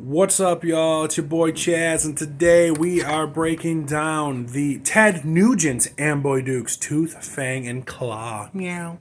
What's up, y'all? It's your boy Chazz, and today we are breaking down the Ted Nugent Amboy Dukes Tooth, Fang, and Claw. Meow.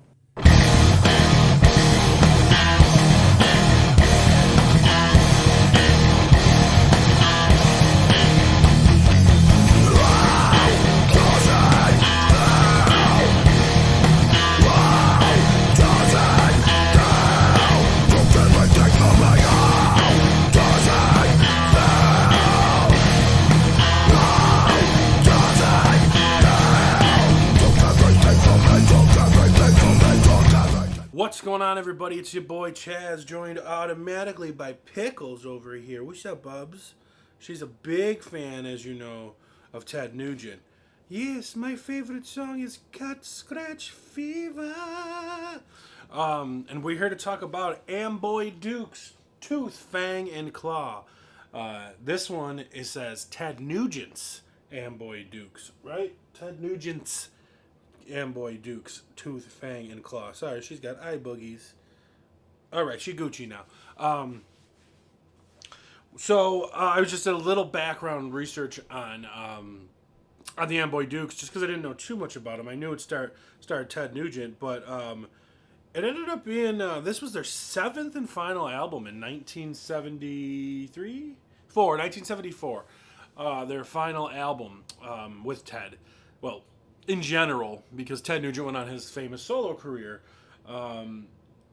What's going on, everybody? It's your boy Chazz, joined automatically by Pickles over here. What's up, Bubs? She's a big fan, as you know, of Ted Nugent. Yes, my favorite song is Cut Scratch Fever. And we're here to talk about Amboy Dukes, Tooth, Fang, and Claw. This one, it says Ted Nugent's Amboy Dukes, right? Ted Nugent's Amboy Dukes, Tooth, Fang, and Claw. Sorry, she's got eye boogies. Alright, she Gucci now. I was just did a little background research on the Amboy Dukes, just because I didn't know too much about them. I knew it started Ted Nugent, but it ended up being, this was their seventh and final album in 1974. Their final album with Ted. Well, in general, because Ted Nugent went on his famous solo career.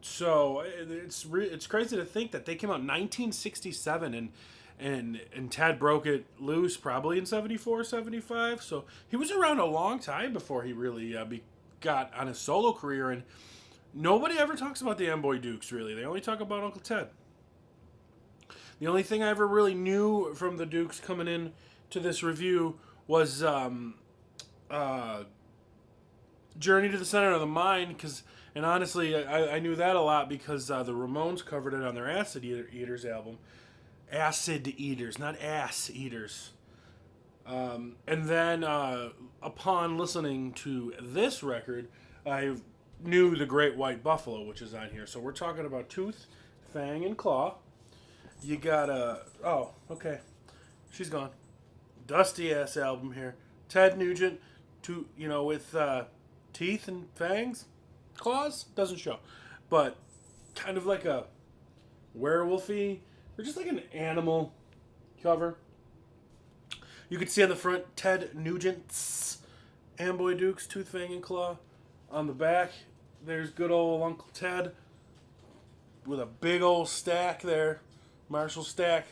So it's crazy to think that they came out in 1967 and Ted broke it loose probably in 74, 75. So he was around a long time before he really got on his solo career. And nobody ever talks about the Amboy Dukes, really. They only talk about Uncle Ted. The only thing I ever really knew from the Dukes coming in to this review was Journey to the Center of the Mind, and honestly, I knew that a lot because the Ramones covered it on their Acid Eaters album. Acid Eaters, not Ass Eaters. And then upon listening to this record, I knew the Great White Buffalo, which is on here. So we're talking about Tooth, Fang, and Claw. You got oh, okay. She's gone. Dusty ass album here. Ted Nugent, with teeth and fangs, claws, doesn't show, but kind of like a werewolfy, or just like an animal cover. You can see on the front Ted Nugent's Amboy Dukes, Tooth, Fang, and Claw. On the back, there's good old Uncle Ted with a big old stack there, Marshall stack,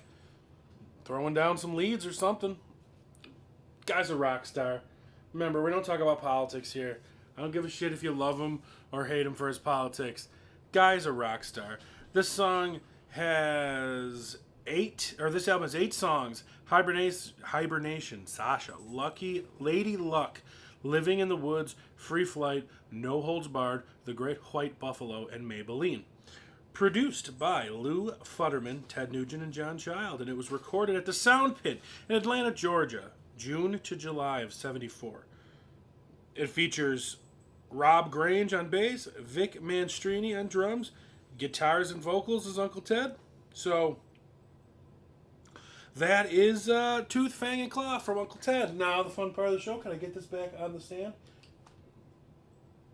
throwing down some leads or something. Guy's a rock star. Remember, we don't talk about politics here. I don't give a shit if you love him or hate him for his politics. Guy's a rock star. This album has 8 songs. Hibernation, Sasha, Lucky, Lady Luck, Living in the Woods, Free Flight, No Holds Barred, The Great White Buffalo, and Maybelline. Produced by Lou Futterman, Ted Nugent, and John Child, and it was recorded at the Sound Pit in Atlanta, Georgia, June to July of 74. It features Rob Grange on bass, Vic Mastrianni on drums, guitars and vocals as Uncle Ted. So that is Tooth, Fang, and Claw from Uncle Ted. Now the fun part of the show. Can I get this back on the stand?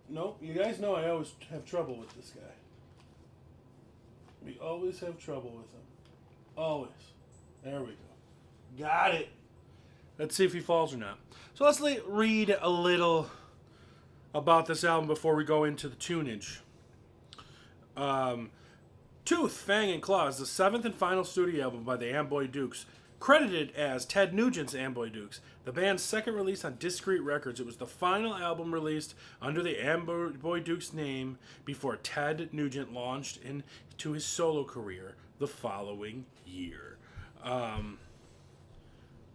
Nope. You guys know I always have trouble with this guy. We always have trouble with him. Always. There we go. Got it. Let's see if he falls or not. So let's read a little about this album before we go into the tunage. Tooth, Fang, and Claw is the 7th and final studio album by the Amboy Dukes, credited as Ted Nugent's Amboy Dukes, the band's second release on DiscReet Records. It was the final album released under the Amboy Dukes name before Ted Nugent launched into his solo career the following year.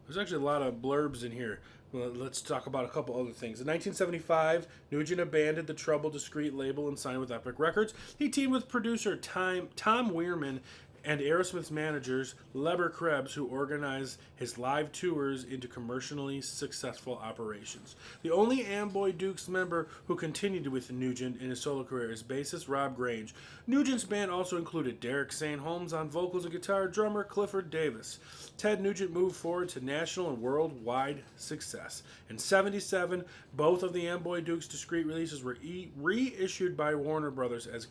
There's actually a lot of blurbs in here. Well, let's talk about a couple other things. In 1975, Nugent abandoned the troubled DiscReet label and signed with Epic Records. He teamed with producer Tom Weirman and Aerosmith's managers, Leber Krebs, who organized his live tours into commercially successful operations. The only Amboy Dukes member who continued with Nugent in his solo career is bassist Rob Grange. Nugent's band also included Derek St. Holmes on vocals and guitar, drummer Clifford Davis. Ted Nugent moved forward to national and worldwide success. In '77, both of the Amboy Dukes' DiscReet releases were reissued by Warner Brothers as a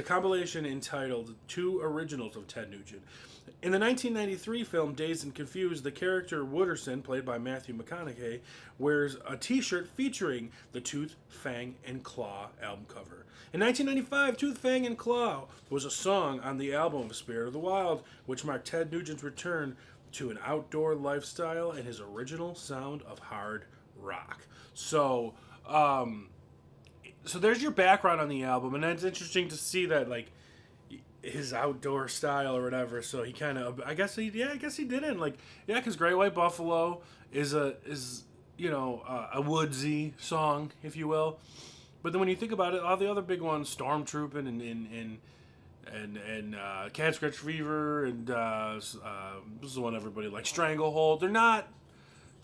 compilation entitled Two Originals of Ted Nugent. In the 1993 film Dazed and Confused, the character Wooderson, played by Matthew McConaughey, wears a t-shirt featuring the Tooth, Fang, and Claw album cover. In 1995, Tooth, Fang, and Claw was a song on the album Spirit of the Wild, which marked Ted Nugent's return to an outdoor lifestyle and his original sound of hard rock. So there's your background on the album, and it's interesting to see that, like, his outdoor style or whatever. So he kind of, I guess he didn't, like, yeah, because Great White Buffalo is a woodsy song, if you will. But then when you think about it, all the other big ones, Stormtrooping and Cat Scratch Fever, and this is the one everybody likes, Stranglehold. They're not,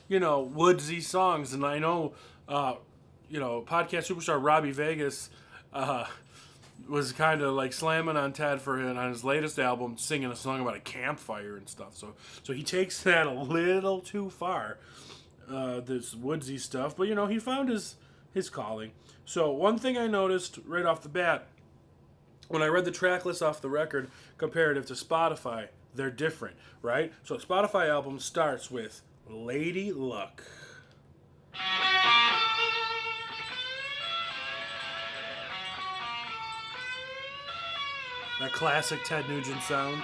woodsy songs. And I know, podcast superstar Robbie Vegas was kind of like slamming on Ted for him on his latest album, singing a song about a campfire and stuff. So he takes that a little too far, this woodsy stuff. But he found his calling. So one thing I noticed right off the bat, when I read the track list off the record comparative to Spotify, they're different, right? So Spotify album starts with Lady Luck. That classic Ted Nugent sound.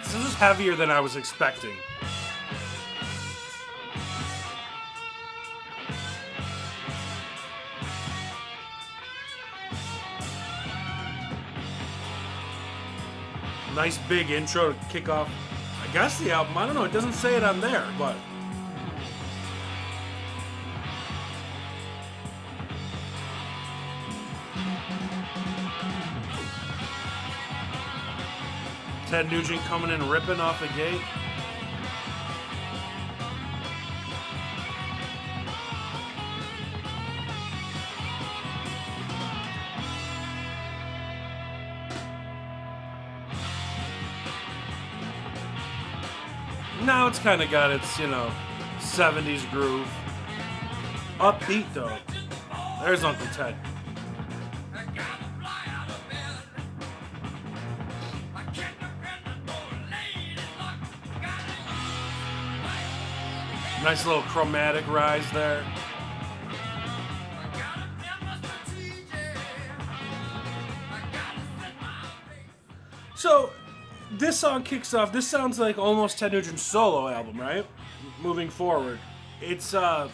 This is heavier than I was expecting. Nice big intro to kick off, I guess, the album. I don't know, it doesn't say it on there, but Ted Nugent coming in ripping off the gate. Now it's kind of got its, 70s groove. Upbeat, though. There's Uncle Ted. Nice little chromatic rise there. So, this song kicks off. This sounds like almost Ted Nugent's solo album, right? Moving forward, it's I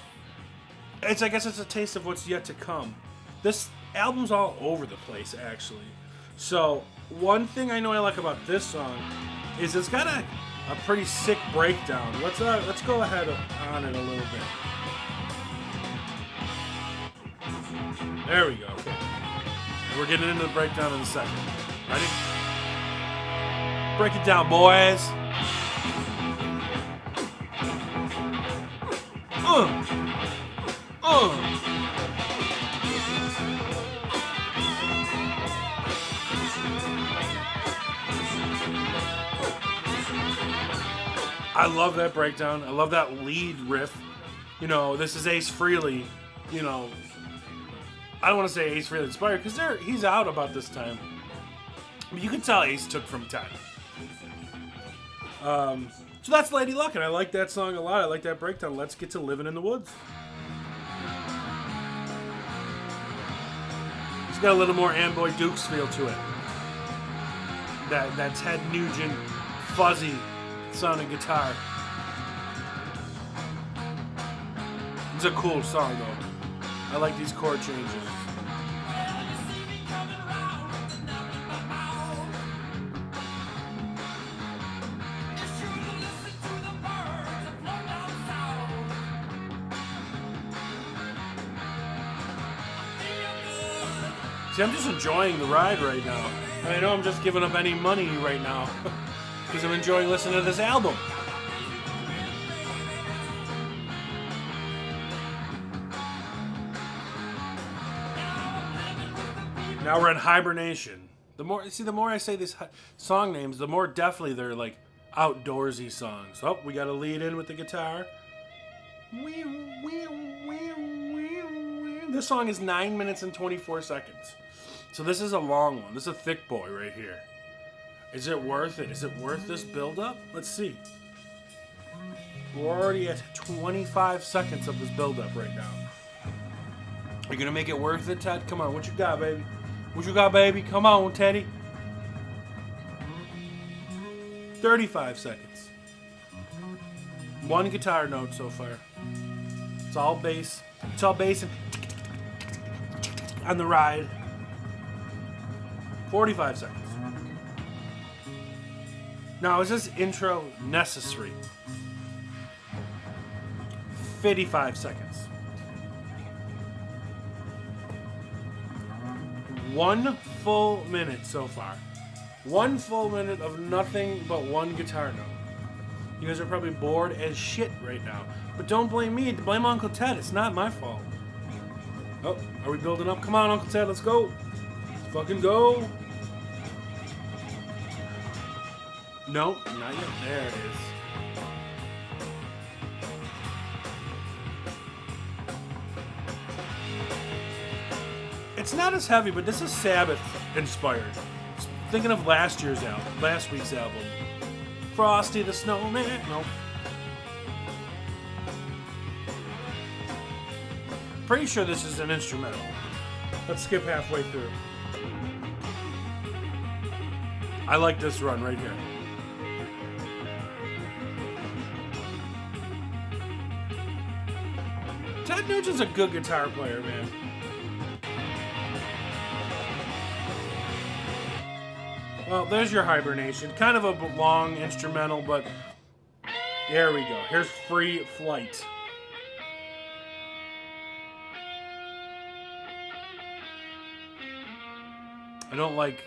guess it's a taste of what's yet to come. This album's all over the place, actually. So, one thing I know I like about this song is it's got a pretty sick breakdown. Let's go ahead on it a little bit. There we go. Okay. We're getting into the breakdown in a second. Ready? Break it down, boys. I love that breakdown. I love that lead riff. This is Ace Frehley. I don't want to say Ace Frehley inspired because he's out about this time. But you can tell Ace took from Ted. So that's Lady Luck, and I like that song a lot. I like that breakdown. Let's get to Living in the Woods. It's got a little more Amboy Dukes feel to it. That Ted Nugent fuzzy sounding guitar. It's a cool song though. I like these chord changes. See, I'm just enjoying the ride right now. I know I'm just giving up any money right now because I'm enjoying listening to this album. Now we're in Hibernation. The more I say these song names, the more definitely they're like outdoorsy songs. Oh, we got a lead in with the guitar. This song is 9 minutes and 24 seconds. So this is a long one. This is a thick boy right here. Is it worth it? Is it worth this build-up? Let's see. We're already at 25 seconds of this build-up right now. Are you going to make it worth it, Ted? Come on, what you got, baby? What you got, baby? Come on, Teddy. 35 seconds. One guitar note so far. It's all bass. It's all bass and on the ride. 45 seconds. Now, is this intro necessary? 55 seconds. 1 full minute so far. 1 full minute of nothing but one guitar note. You guys are probably bored as shit right now. But don't blame me. Blame Uncle Ted. It's not my fault. Oh, are we building up? Come on, Uncle Ted. Let's go. Let's fucking go. Nope, not yet. There it is. It's not as heavy, but this is Sabbath inspired. Thinking of last week's album. Frosty the Snowman. Nope. Pretty sure this is an instrumental. Let's skip halfway through. I like this run right here. Ted Nugent's a good guitar player, man. Well, there's your Hibernation. Kind of a long instrumental, but there we go. Here's Free Flight. I don't like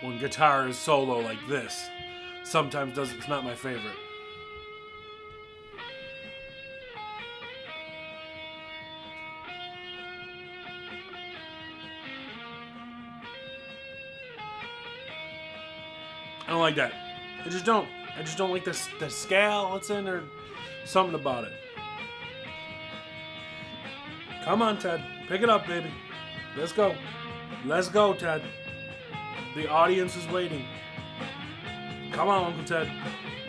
when guitar is solo like this. Sometimes it's not my favorite. I don't like that. I just don't like the scale it's in or something about it. Come on, Ted. Pick it up, baby. Let's go. Let's go, Ted. The audience is waiting. Come on, Uncle Ted.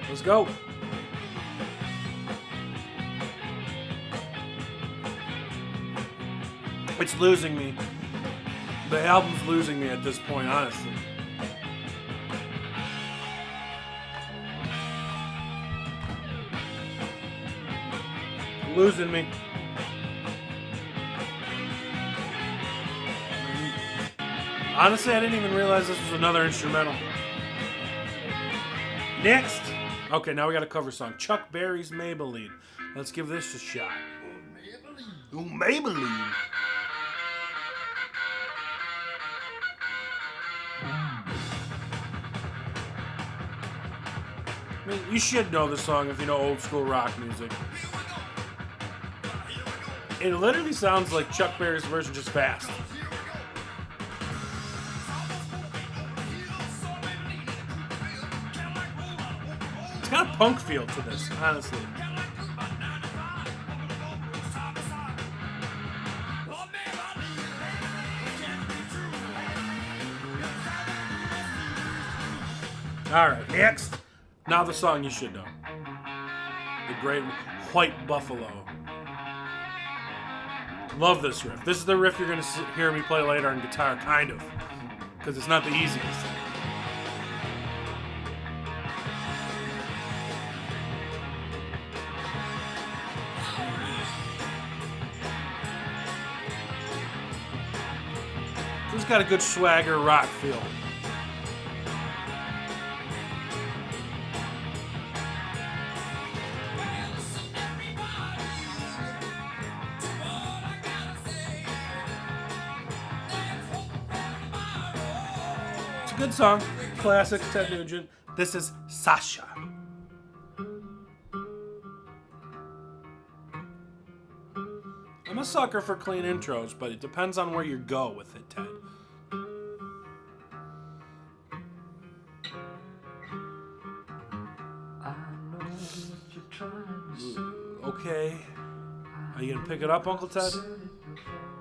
Let's go. It's losing me. The album's losing me at this point, honestly. Losing me. Honestly, I didn't even realize this was another instrumental. Next. Okay, now we got a cover song. Chuck Berry's Maybelline. Let's give this a shot. Oh, Maybelline. I mean, you should know the song if you know old school rock music. It literally sounds like Chuck Berry's version, just fast. It's got a punk feel to this, honestly. Alright, next. Now the song you should know. The Great White Buffalo. Love this riff. This is the riff you're going to hear me play later on guitar, kind of. Because it's not the easiest. This has got a good swagger rock feel. Good song. Classic Ted Nugent. This is Sasha. I'm a sucker for clean intros, but it depends on where you go with it, Ted. Okay. Are you gonna pick it up, Uncle Ted?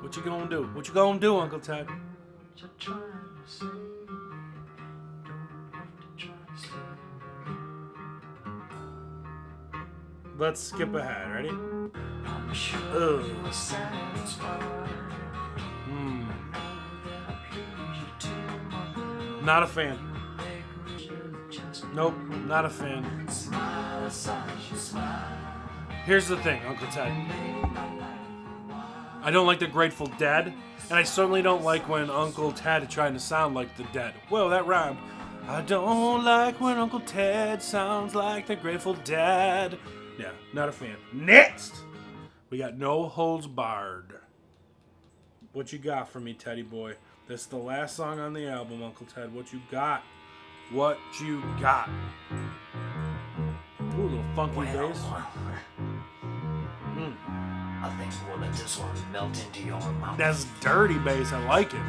What you gonna do? What you gonna do, Uncle Ted? Let's skip ahead. Ready? Not a fan. Nope, not a fan. Here's the thing, Uncle Ted. I don't like the Grateful Dead, and I certainly don't like when Uncle Ted is trying to sound like the Dead. Whoa, that rhymed. I don't like when Uncle Ted sounds like the Grateful Dead. Yeah, not a fan. Next! We got No Holds Barred. What you got for me, Teddy boy? This is the last song on the album, Uncle Ted. What you got? What you got? Ooh, a little funky bass. I think we'll let this one melt into your mouth. That's dirty bass. I like it.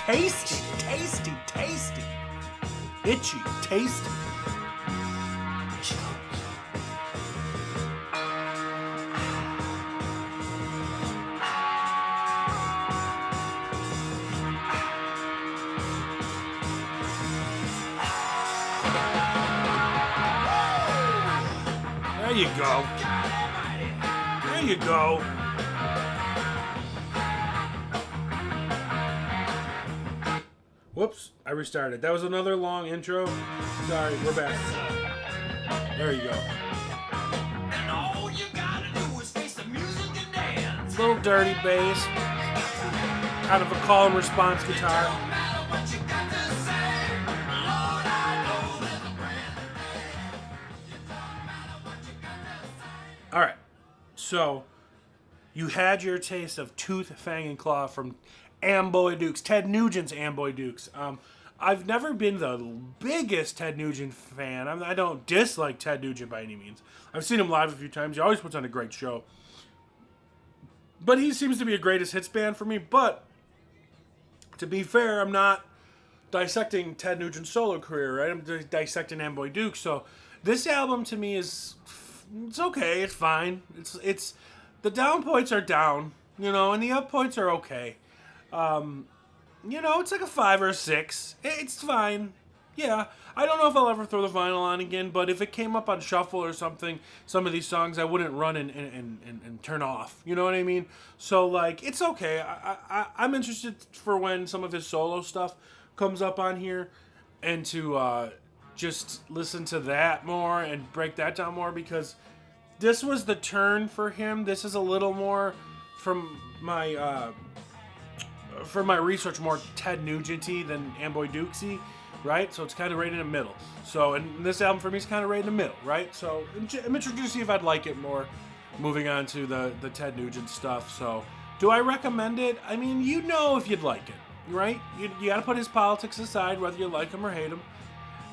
Tasty, tasty, tasty. Itchy, tasty. There you go. There you go. Whoops, I restarted. That was another long intro. Sorry, we're back. There you go. And all you gotta do is face the music and dance. Little dirty bass. Kind of a call and response guitar. Alright, so you had your taste of Tooth, Fang, and Claw from Amboy Dukes, Ted Nugent's Amboy Dukes. I've never been the biggest Ted Nugent fan. I don't dislike Ted Nugent by any means. I've seen him live a few times. He always puts on a great show. But he seems to be a greatest hits band for me. But to be fair, I'm not dissecting Ted Nugent's solo career, right? I'm dissecting Amboy Dukes. So this album to me it's okay. It's fine. It's the down points are down, and the up points are okay. It's like a 5 or a 6. It's fine. Yeah, I don't know if I'll ever throw the vinyl on again, but if it came up on shuffle or something, some of these songs I wouldn't run and turn off. You know what I mean? So, it's okay. I'm interested for when some of his solo stuff comes up on here and to just listen to that more and break that down more, because this was the turn for him. This is a little more from my research, more Ted Nugent-y than Amboy Dukes-y, right? So it's kind of right in the middle. So, and this album for me is kind of right in the middle, right? So I'm interested to see if I'd like it more, moving on to the Ted Nugent stuff. So do I recommend it? I mean, if you'd like it, right? You got to put his politics aside, whether you like him or hate him.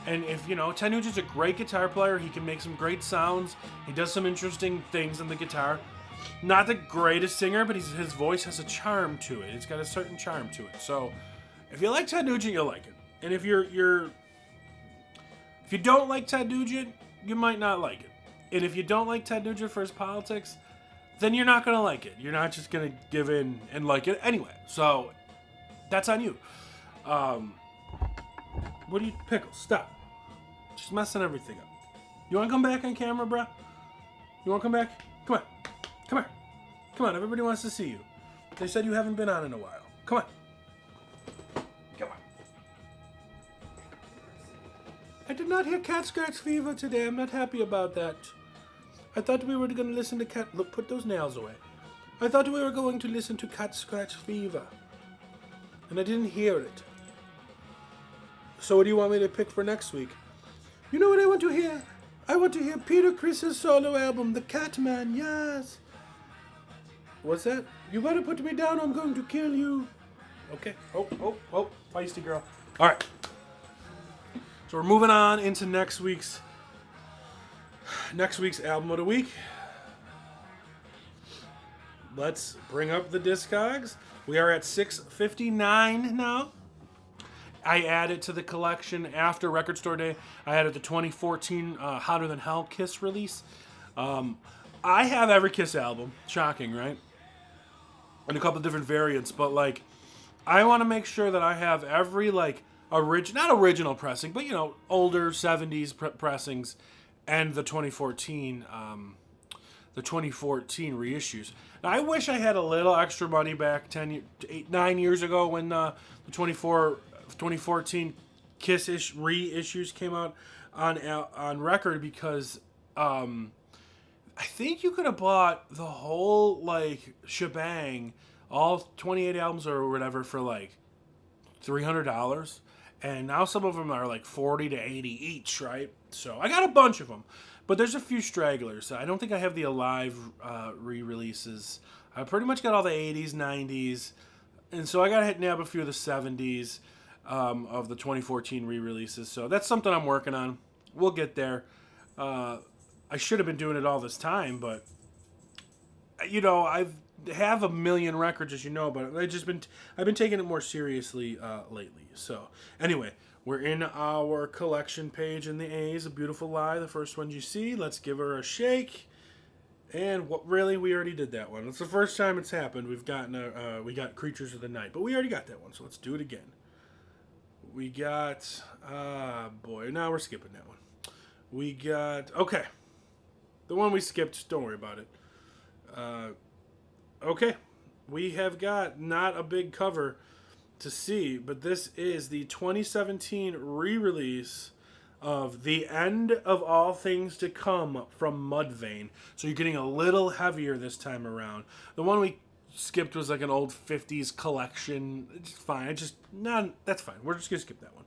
And if, Ted Nugent's a great guitar player. He can make some great sounds. He does some interesting things on the guitar. Not the greatest singer, but his voice has a charm to it. It's got a certain charm to it. So if you like Ted Nugent, you'll like it. And if if you don't like Ted Nugent, you might not like it. And if you don't like Ted Nugent for his politics, then you're not going to like it. You're not just going to give in and like it anyway. So that's on you. What do you... Pickles, stop. Just messing everything up. You want to come back on camera, bruh? You want to come back? Come on. Come here. Come on, everybody wants to see you. They said you haven't been on in a while. Come on. Come on. I did not hear Cat Scratch Fever today. I'm not happy about that. I thought we were going to listen to Cat... Look, put those nails away. I thought we were going to listen to Cat Scratch Fever. And I didn't hear it. So what do you want me to pick for next week? You know what I want to hear? I want to hear Peter Chris's solo album, The Catman, yes. What's that? You better put me down, I'm going to kill you. Okay. Oh, feisty girl. All right. So we're moving on into next week's album of the week. Let's bring up the Discogs. We are at 659 now. I added to the collection after Record Store Day. I added the 2014 Hotter Than Hell Kiss release. I have every Kiss album. Shocking, right? And a couple of different variants, but like, I want to make sure that I have every like not original pressing, but you know, older 70s pressings, and the 2014 reissues. Now, I wish I had a little extra money back 9 years ago when the 2014 Kiss reissues came out on record, because I think you could have bought the whole like shebang, all 28 albums or whatever, for like $300, and now some of them are like 40 to 80 each, right? So I got a bunch of them, but there's a few stragglers. I don't think I have the Alive re-releases. I pretty much got all the 80s, 90s, and so I got to nab a few of the 70s of the 2014 re-releases. So that's something I'm working on. We'll get there. I should have been doing it all this time, but you know, I have a million records, as you know, but I've been taking it more seriously lately. So anyway, we're in our collection page in the A's, A Beautiful Lie, the first one you see. Let's give her a shake. And we already did that one. It's the first time it's happened. We got Creatures of the Night, but we already got that one, so let's do it again. We got now we're skipping that one. We got the one we skipped, don't worry about it. Okay, we have got not a big cover to see, but this is the 2017 re-release of The End of All Things to Come from Mudvayne. So you're getting a little heavier this time around. The one we skipped was like an old 50s collection. It's fine. That's fine. We're just going to skip that one.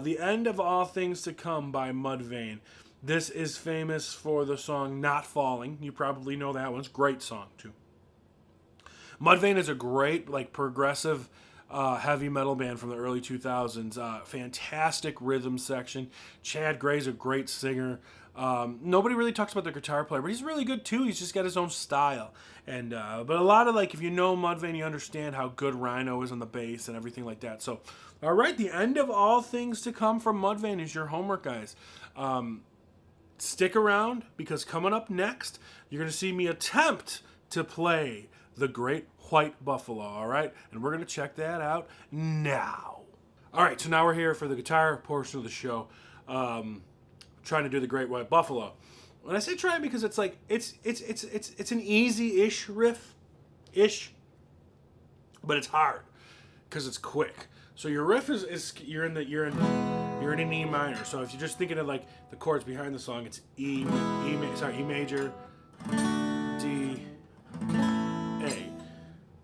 The End of All Things to Come by Mudvayne. This is famous for the song Not Falling. You probably know that one. It's a great song, too. Mudvayne is a great, like, progressive heavy metal band from the early 2000s. Fantastic rhythm section. Chad Gray's a great singer. Nobody really talks about the guitar player, but he's really good, too. He's just got his own style. And but a lot of, like, if you know Mudvayne, you understand how good Rhino is on the bass and everything like that. So, all right, The End of All Things to Come from Mudvayne is your homework, guys. Stick around, because coming up next, you're going to see me attempt to play The Great White Buffalo, all right? And we're going to check that out now. All right, so now we're here for the guitar portion of the show, trying to do The Great White Buffalo. When I say trying, because it's like, it's an easy-ish riff-ish, but it's hard, because it's quick. So your riff is you're in an E minor. So if you're just thinking of like the chords behind the song, it's E major, D, A.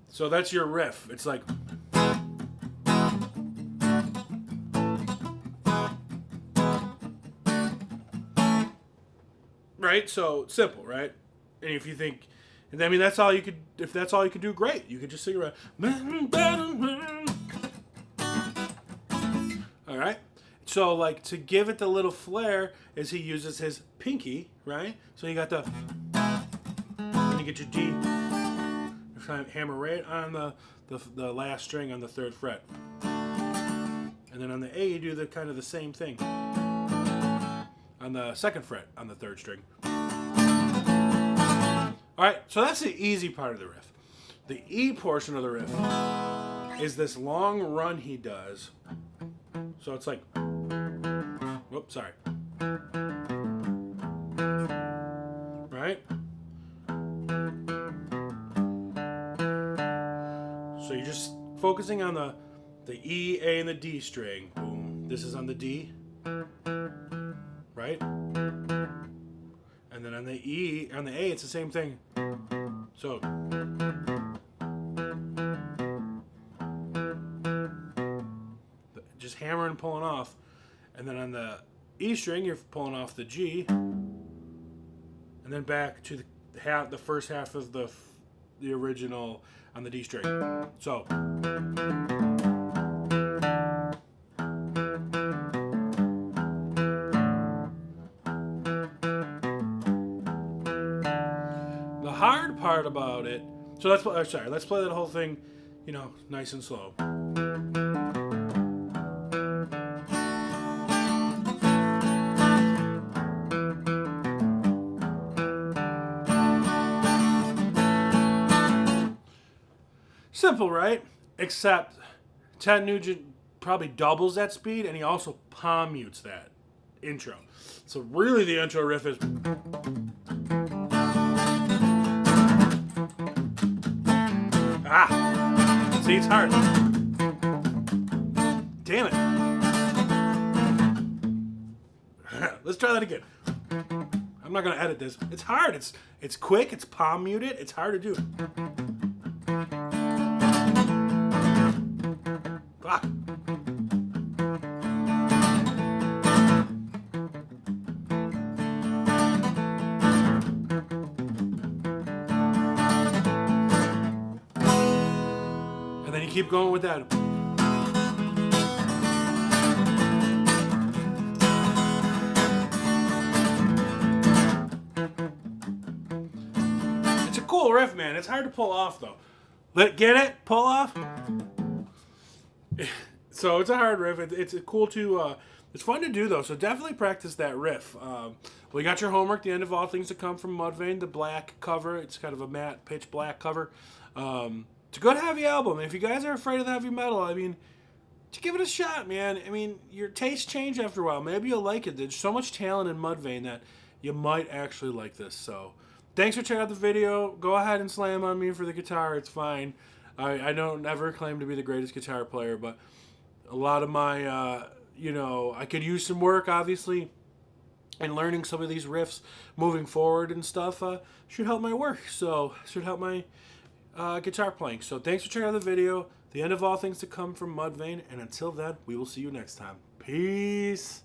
So that's your riff. It's like, right? So simple, right? And if you think, and I mean, that's all you could. If that's all you could do, great. You could just sing around. All right. So, like, to give it the little flair, is he uses his pinky, right? So you got the, and you get your D, you hammer right on the last string on the 3rd fret, and then on the A you do the kind of the same thing on the 2nd fret on the 3rd string. All right, so that's the easy part of the riff. The E portion of the riff is this long run he does. So it's like, whoops, sorry. Right? So you're just focusing on the E, A, and the D string. Boom. This is on the D. Right? And then on the E, on the A, it's the same thing. So. Just hammering and pulling off. And then on the E string, you're pulling off the G, and then back to the first half of the original on the D string. So. The hard part about it, so let's play that whole thing, you know, nice and slow. Simple, right? Except Ted Nugent probably doubles that speed, and he also palm mutes that intro. So really the intro riff is... Ah! See, it's hard. Damn it. Let's try that again. I'm not going to edit this. It's hard. It's quick. It's palm muted. It's hard to do. Ah. And then you keep going with that. It's a cool riff, man. It's hard to pull off, though. Get it? Pull off? So it's a hard riff. It's cool to... it's fun to do, though, so definitely practice that riff. Well, you got your homework, The End of All Things to Come from Mudvayne, the black cover. It's kind of a matte, pitch black cover. It's a good heavy album. If you guys are afraid of the heavy metal, I mean, just give it a shot, man. I mean, your tastes change after a while. Maybe you'll like it. There's so much talent in Mudvayne that you might actually like this. So thanks for checking out the video. Go ahead and slam on me for the guitar. It's fine. I don't ever claim to be the greatest guitar player, but a lot of my, you know, I could use some work, obviously, and learning some of these riffs moving forward and stuff should help my work. So, should help my guitar playing. So, thanks for checking out the video. The End of All Things to Come from Mudvayne. And until then, we will see you next time. Peace.